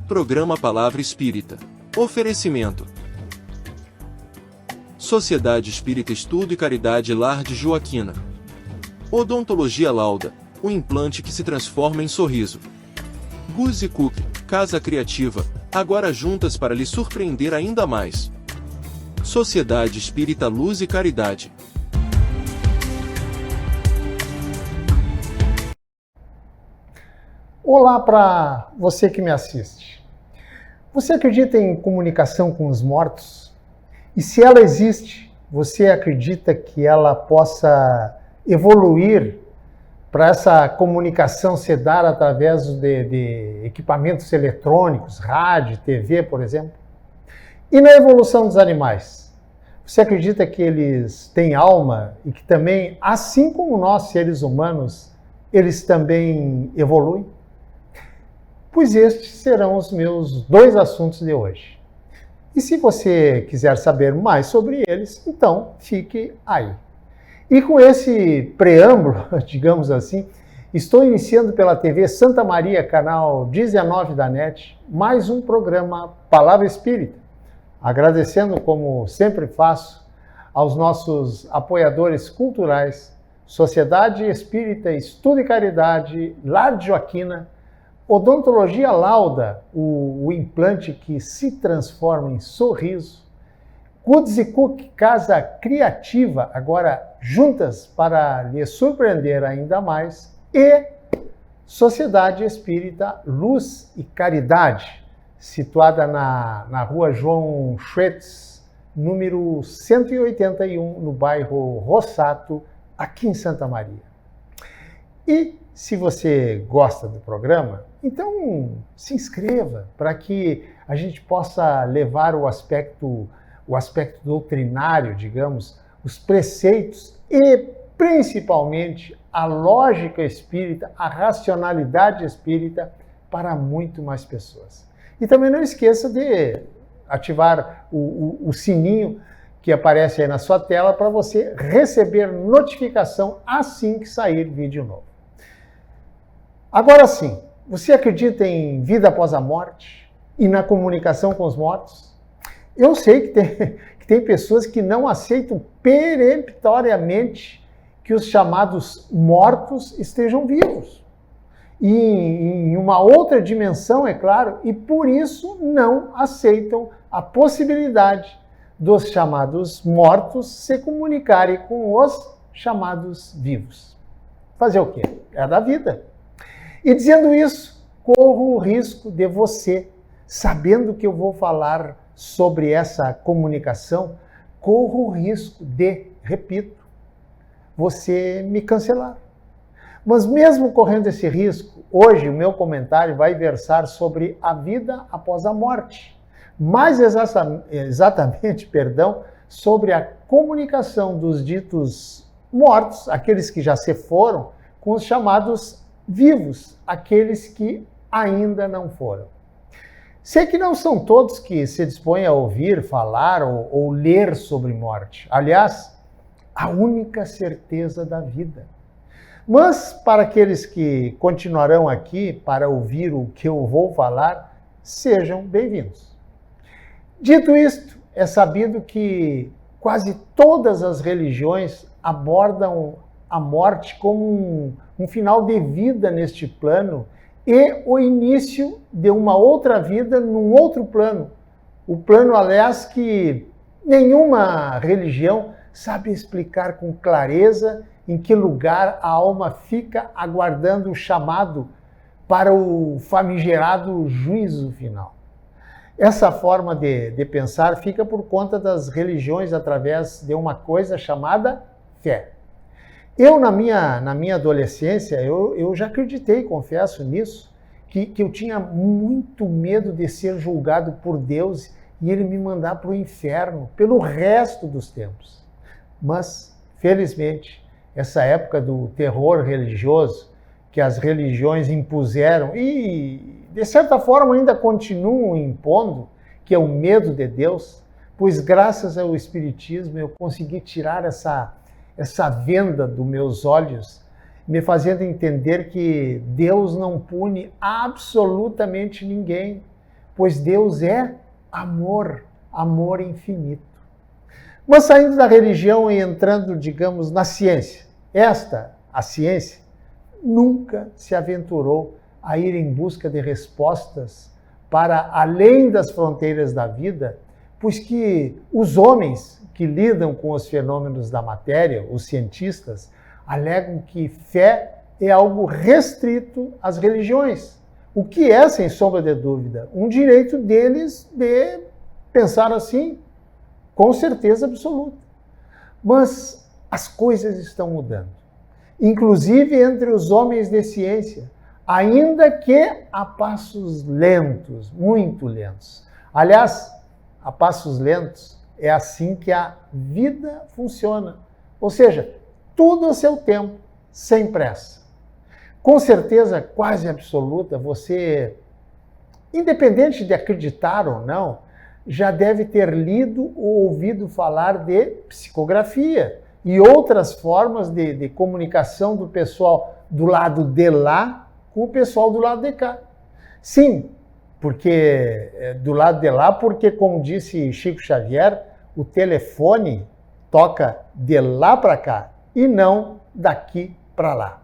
Programa Palavra Espírita. Oferecimento: Sociedade Espírita Estudo e Caridade Lar de Joaquina. Odontologia Lauda, o implante que se transforma em sorriso. Guzzi Cook, Casa Criativa, agora juntas para lhe surpreender ainda mais. Sociedade Espírita Luz e Caridade. Olá para você que me assiste. Você acredita em comunicação com os mortos? E se ela existe, você acredita que ela possa evoluir para essa comunicação se dar através de equipamentos eletrônicos, rádio, TV, por exemplo? E na evolução dos animais? Você acredita que eles têm alma e que também, assim como nós, seres humanos, eles também evoluem? Pois estes serão os meus dois assuntos de hoje. E se você quiser saber mais sobre eles, então fique aí. E com esse preâmbulo, digamos assim, estou iniciando pela TV Santa Maria, canal 19 da NET, mais um programa Palavra Espírita. Agradecendo, como sempre faço, aos nossos apoiadores culturais, Sociedade Espírita Estudo e Caridade Lar de Joaquina, Odontologia Lauda, o implante que se transforma em sorriso, Guzzi Cook, Casa Criativa, agora juntas para lhe surpreender ainda mais, e Sociedade Espírita Luz e Caridade, situada na rua João Schwetz, número 181, no bairro Rossato, aqui em Santa Maria. E se você gosta do programa, então se inscreva para que a gente possa levar o aspecto doutrinário, digamos, os preceitos e principalmente a lógica espírita, a racionalidade espírita para muito mais pessoas. E também não esqueça de ativar o sininho que aparece aí na sua tela para você receber notificação assim que sair vídeo novo. Agora sim, você acredita em vida após a morte e na comunicação com os mortos? Eu sei que tem pessoas que não aceitam peremptoriamente que os chamados mortos estejam vivos. E em uma outra dimensão, é claro, e por isso não aceitam a possibilidade dos chamados mortos se comunicarem com os chamados vivos. Fazer o quê? É da vida. E dizendo isso, corro o risco de você, sabendo que eu vou falar sobre essa comunicação, corro o risco de, repito, você me cancelar. Mas mesmo correndo esse risco, hoje o meu comentário vai versar sobre a vida após a morte. Mais exatamente, sobre a comunicação dos ditos mortos, aqueles que já se foram, com os chamados vivos, aqueles que ainda não foram. Sei que não são todos que se dispõem a ouvir, falar ou ler sobre morte. Aliás, a única certeza da vida. Mas para aqueles que continuarão aqui para ouvir o que eu vou falar, sejam bem-vindos. Dito isto, é sabido que quase todas as religiões abordam a morte como um final de vida neste plano e o início de uma outra vida num outro plano. O plano, aliás, que nenhuma religião sabe explicar com clareza em que lugar a alma fica aguardando o chamado para o famigerado juízo final. Essa forma de pensar fica por conta das religiões através de uma coisa chamada fé. Eu, na minha adolescência, eu já acreditei, confesso nisso, que eu tinha muito medo de ser julgado por Deus e Ele me mandar para o inferno pelo resto dos tempos. Mas, felizmente, essa época do terror religioso que as religiões impuseram e, de certa forma, ainda continuam impondo, que é o medo de Deus, pois graças ao Espiritismo eu consegui tirar essa venda dos meus olhos, me fazendo entender que Deus não pune absolutamente ninguém, pois Deus é amor, amor infinito. Mas saindo da religião e entrando, digamos, na ciência, a ciência, nunca se aventurou a ir em busca de respostas para além das fronteiras da vida, pois que os homens que lidam com os fenômenos da matéria, os cientistas, alegam que fé é algo restrito às religiões, o que é, sem sombra de dúvida, um direito deles de pensar assim, com certeza absoluta. Mas as coisas estão mudando, inclusive entre os homens de ciência, ainda que a passos lentos, muito lentos. Aliás, a passos lentos é assim que a vida funciona. Ou seja, tudo a seu tempo, sem pressa. Com certeza quase absoluta, você, independente de acreditar ou não, já deve ter lido ou ouvido falar de psicografia e outras formas de comunicação do pessoal do lado de lá com o pessoal do lado de cá. Sim, porque do lado de lá, porque, como disse Chico Xavier, o telefone toca de lá para cá e não daqui para lá.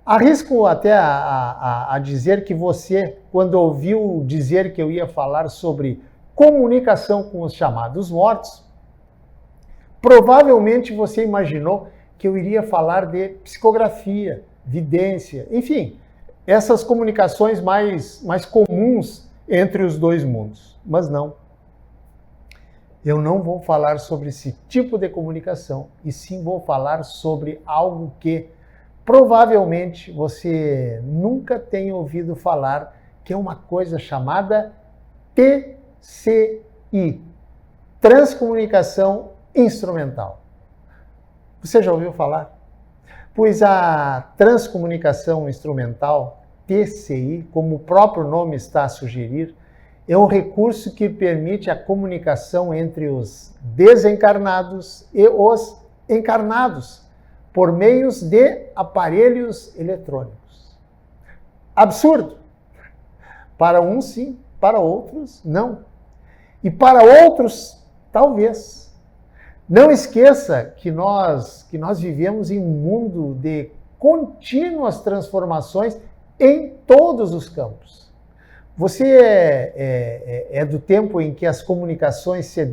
Arrisco até a dizer que você, quando ouviu dizer que eu ia falar sobre comunicação com os chamados mortos, provavelmente você imaginou que eu iria falar de psicografia, vidência, enfim, essas comunicações mais comuns entre os dois mundos. Mas não. Eu não vou falar sobre esse tipo de comunicação, e sim vou falar sobre algo que provavelmente você nunca tenha ouvido falar, que é uma coisa chamada TCI, Transcomunicação Instrumental. Você já ouviu falar? Pois a transcomunicação instrumental, TCI, como o próprio nome está a sugerir, é um recurso que permite a comunicação entre os desencarnados e os encarnados, por meios de aparelhos eletrônicos. Absurdo! Para uns, sim, para outros, não. E para outros, talvez. Não esqueça que nós vivemos em um mundo de contínuas transformações em todos os campos. Você é do tempo em que as comunicações se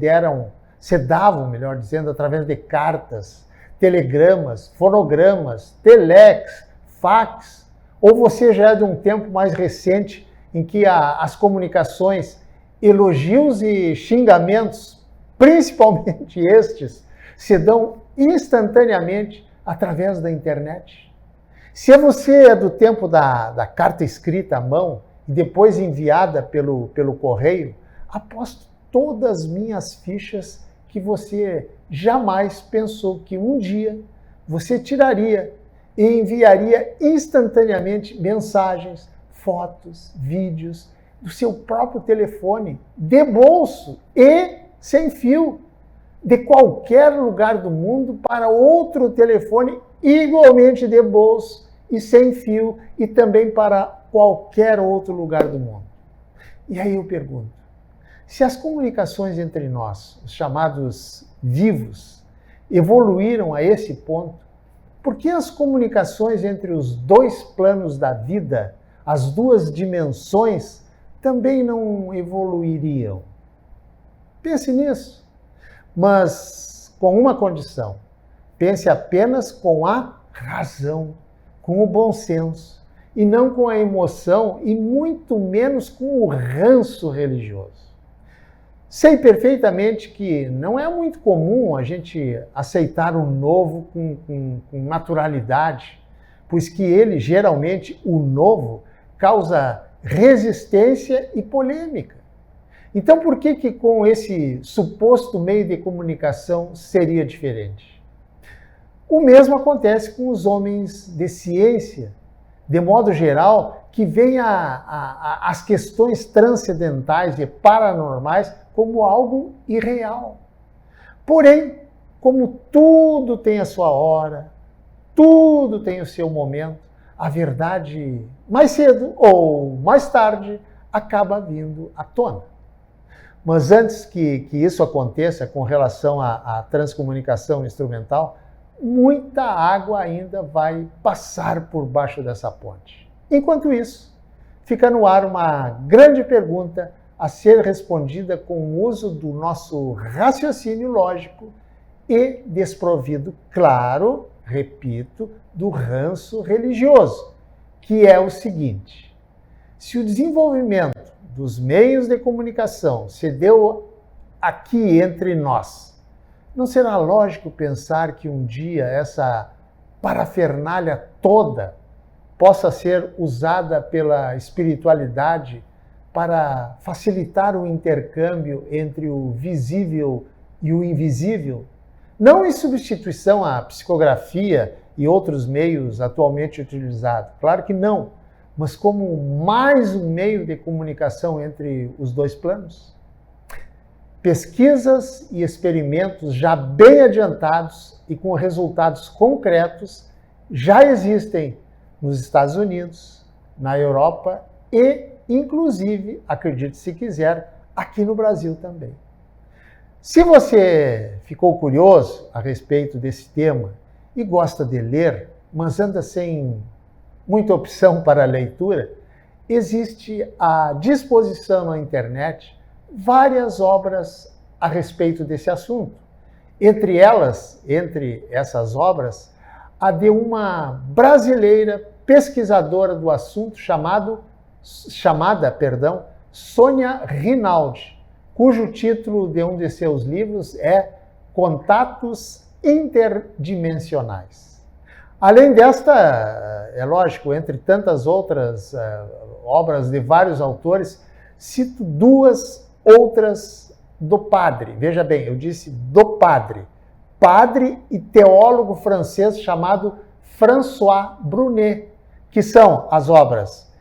davam, melhor dizendo, através de cartas, telegramas, fonogramas, telex, fax, ou você já é de um tempo mais recente em que as comunicações, elogios e xingamentos, principalmente estes, se dão instantaneamente através da internet? Se você é do tempo da carta escrita à mão e depois enviada pelo correio, aposto todas as minhas fichas que você jamais pensou que um dia você tiraria e enviaria instantaneamente mensagens, fotos, vídeos do seu próprio telefone, de bolso e sem fio, de qualquer lugar do mundo para outro telefone igualmente de bolso e sem fio e também para qualquer outro lugar do mundo. E aí eu pergunto, se as comunicações entre nós, os chamados vivos, evoluíram a esse ponto, por que as comunicações entre os dois planos da vida, as duas dimensões, também não evoluiriam? Pense nisso, mas com uma condição: pense apenas com a razão, com o bom senso, e não com a emoção e muito menos com o ranço religioso. Sei perfeitamente que não é muito comum a gente aceitar o novo com naturalidade, pois que ele, geralmente, o novo, causa resistência e polêmica. Então, por que com esse suposto meio de comunicação seria diferente? O mesmo acontece com os homens de ciência, de modo geral, que veem as questões transcendentais e paranormais como algo irreal. Porém, como tudo tem a sua hora, tudo tem o seu momento, a verdade, mais cedo ou mais tarde, acaba vindo à tona. Mas antes que isso aconteça com relação à transcomunicação instrumental, muita água ainda vai passar por baixo dessa ponte. Enquanto isso, fica no ar uma grande pergunta a ser respondida com o uso do nosso raciocínio lógico e desprovido, claro, repito, do ranço religioso, que é o seguinte: se o desenvolvimento dos meios de comunicação se deu aqui entre nós, não será lógico pensar que um dia essa parafernália toda possa ser usada pela espiritualidade para facilitar o intercâmbio entre o visível e o invisível? Não em substituição à psicografia e outros meios atualmente utilizados, claro que não, mas como mais um meio de comunicação entre os dois planos. Pesquisas e experimentos já bem adiantados e com resultados concretos já existem nos Estados Unidos, na Europa e, inclusive, acredite se quiser, aqui no Brasil também. Se você ficou curioso a respeito desse tema e gosta de ler, mas anda sem muita opção para a leitura, existe à disposição na internet várias obras a respeito desse assunto. Entre essas obras, a de uma brasileira pesquisadora do assunto chamada Sônia Rinaldi, cujo título de um de seus livros é Contatos Interdimensionais. Além desta, é lógico, entre tantas outras obras de vários autores, cito duas outras do padre. Veja bem, eu disse do padre e teólogo francês chamado François Brunet, que são as obras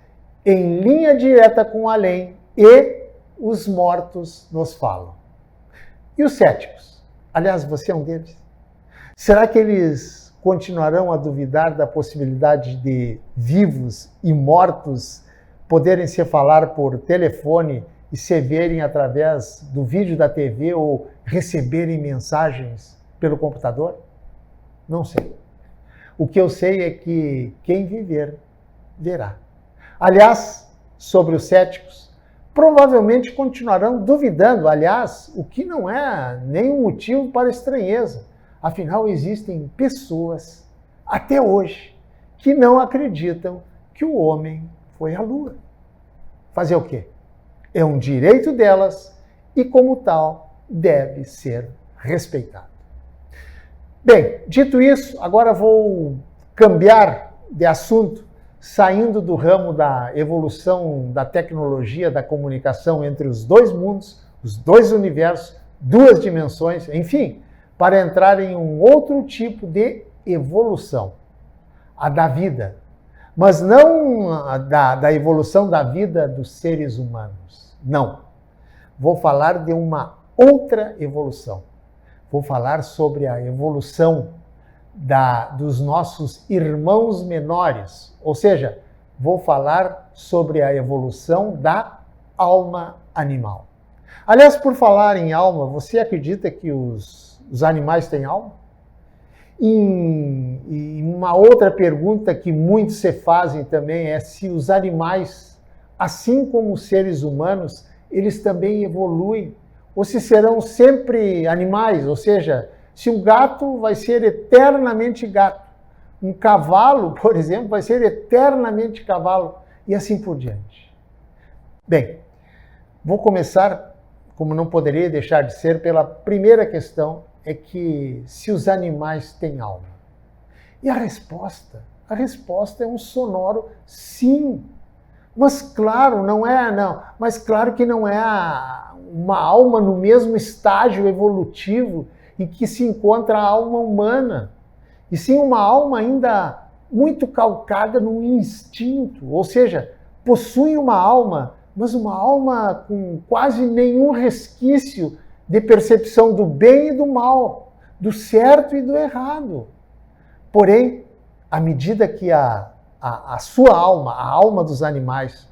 Em Linha Direta com o Além e Os Mortos Nos Falam. E os céticos? Aliás, você é um deles. Será que eles continuarão a duvidar da possibilidade de vivos e mortos poderem se falar por telefone e se verem através do vídeo da TV ou receberem mensagens pelo computador? Não sei. O que eu sei é que quem viver, verá. Aliás, sobre os céticos, provavelmente continuarão duvidando, aliás, o que não é nenhum motivo para estranheza. Afinal, existem pessoas, até hoje, que não acreditam que o homem foi à Lua. Fazer o quê? É um direito delas e, como tal, deve ser respeitado. Bem, dito isso, agora vou cambiar de assunto, saindo do ramo da evolução da tecnologia da comunicação entre os dois mundos, os dois universos, duas dimensões, enfim, para entrar em um outro tipo de evolução, a da vida. Mas não da evolução da vida dos seres humanos. Não. Vou falar de uma outra evolução. Vou falar sobre a evolução dos nossos irmãos menores. Ou seja, vou falar sobre a evolução da alma animal. Aliás, por falar em alma, você acredita que os animais têm alma? E uma outra pergunta que muitos se fazem também é se os animais, assim como os seres humanos, eles também evoluem, ou se serão sempre animais, ou seja, se um gato vai ser eternamente gato, um cavalo, por exemplo, vai ser eternamente cavalo, e assim por diante. Bem, vou começar, como não poderia deixar de ser, pela primeira questão, é que se os animais têm alma. E a resposta é um sonoro sim. Mas claro, mas claro que não é uma alma no mesmo estágio evolutivo em que se encontra a alma humana, e sim uma alma ainda muito calcada no instinto, ou seja, possui uma alma, mas uma alma com quase nenhum resquício de percepção do bem e do mal, do certo e do errado. Porém, à medida que a sua alma, a alma dos animais,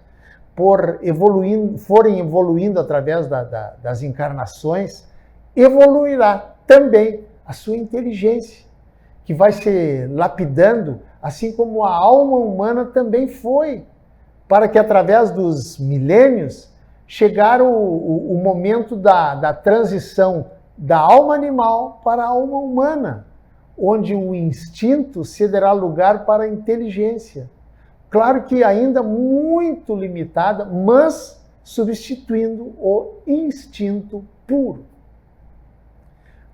forem evoluindo através das encarnações, evoluirá também a sua inteligência, que vai se lapidando, assim como a alma humana também foi, para que através dos milênios chegar o momento da transição da alma animal para a alma humana, onde o instinto cederá lugar para a inteligência. Claro que ainda muito limitada, mas substituindo o instinto puro.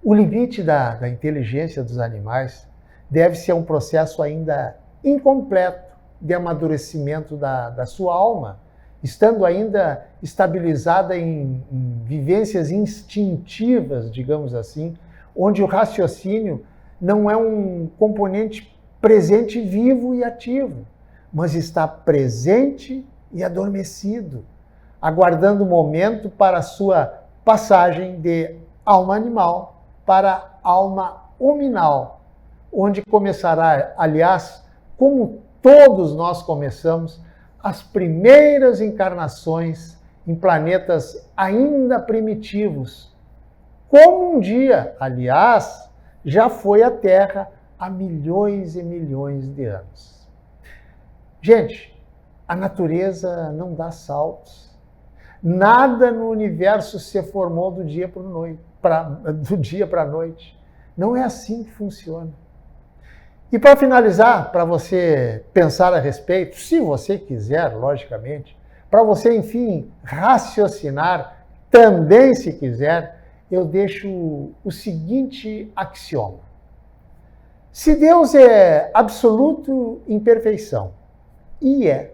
O limite da inteligência dos animais deve-se a um processo ainda incompleto de amadurecimento da sua alma, estando ainda estabilizada em vivências instintivas, digamos assim, onde o raciocínio não é um componente presente, vivo e ativo, mas está presente e adormecido, aguardando o momento para a sua passagem de alma animal para alma hominal, onde começará, aliás, como todos nós começamos, as primeiras encarnações em planetas ainda primitivos, como um dia, aliás, já foi a Terra há milhões e milhões de anos. Gente, a natureza não dá saltos. Nada no universo se formou do dia para a noite. Não é assim que funciona. E para finalizar, para você pensar a respeito, se você quiser, logicamente, para você, enfim, raciocinar também, se quiser, eu deixo o seguinte axioma. Se Deus é absoluto em perfeição, e é.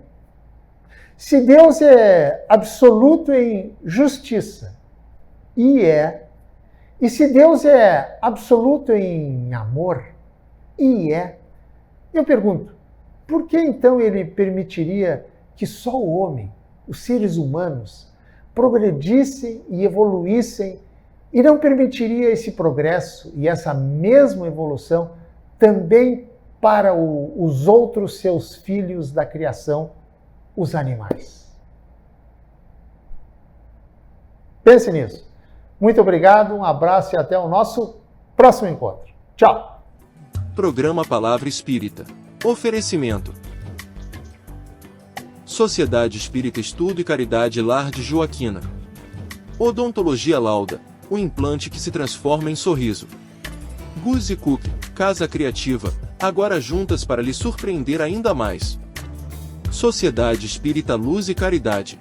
Se Deus é absoluto em justiça, e é. E se Deus é absoluto em amor, e é. Eu pergunto, por que então ele permitiria que só o homem, os seres humanos, progredissem e evoluíssem e não permitiria esse progresso e essa mesma evolução também para os outros seus filhos da criação, os animais? Pense nisso. Muito obrigado, um abraço e até o nosso próximo encontro. Tchau! Programa Palavra Espírita. Oferecimento: Sociedade Espírita Estudo e Caridade Lar de Joaquina. Odontologia Lauda, o implante que se transforma em sorriso. Guzzi Cookie, Casa Criativa, agora juntas para lhe surpreender ainda mais. Sociedade Espírita Luz e Caridade.